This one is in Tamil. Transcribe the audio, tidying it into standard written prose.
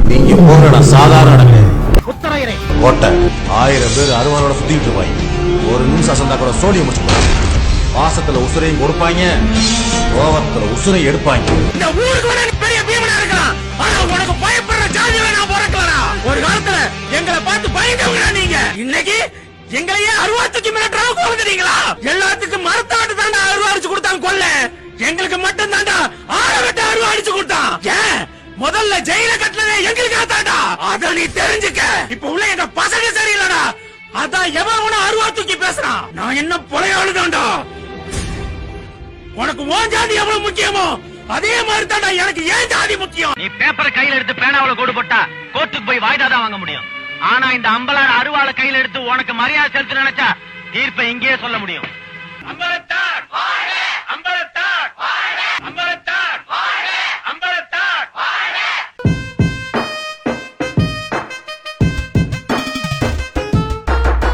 நீங்க போற சாதாரண கோட்டை 1000 பேர் அருவாளோட சுத்திட்டு இருப்பாங்க. ஒரு நிமிஷம் அசந்தா கூட சோழிய முடிச்சு பாசத்துல உசுரையும் கொடுப்பாங்க, கோவத்துல உசுரை எடுப்பாங்க. இந்த ஊருக்கு வர பெரிய பீமனா இருக்கலாம், ஆனா உனக்கு பயப்படுற ஜாதியில நான் பிறக்கலாம். ஒரு காலத்துல எங்களை பார்த்து பயந்தவங்க நீங்க, இன்னைக்கு எங்களையே அருவாத்துக்கு மிரட்டுறாங்க வந்துட்டீங்களா? எல்லாத்துக்கும் மரத்தாட்டு தாண்டா அருவா அடிச்சு கொடுத்தாங்க கொல்ல, எங்களுக்கு மட்டும் தாண்டா ஆழவட்ட அருவா அடிச்சு கொடுத்தான். ஏன் முதல்ல ஜெயில கட்டலவே எங்களுக்கு தாண்டா, அத நீ தெரிஞ்சுக்க. இப்ப உள்ள எங்க பசங்க சரியில்லடா, அதான் எவன் உன அருவா தூக்கி பேசுறான். நான் என்ன பொழையாளு தாண்டா, உனக்கு உன் ஜாதி எவ்வளவு முக்கியமோ அதே மாதிரி தாண்டா எனக்கு ஏன் ஜாதி முக்கியம். நீ பேப்பரை கையில எடுத்து பேனாவுல கோடு போட்டா கோர்ட்டுக்கு போய் வாய்தா தான் வாங்க முடியும். ஆனா இந்த அம்பலார் அருவாளை கையில எடுத்து உனக்கு மரியாதை செலுத்த நினைச்சா தீர்ப்பை இங்கேயே சொல்ல முடியும். அம்பலத்தார் அம்பலத்தார்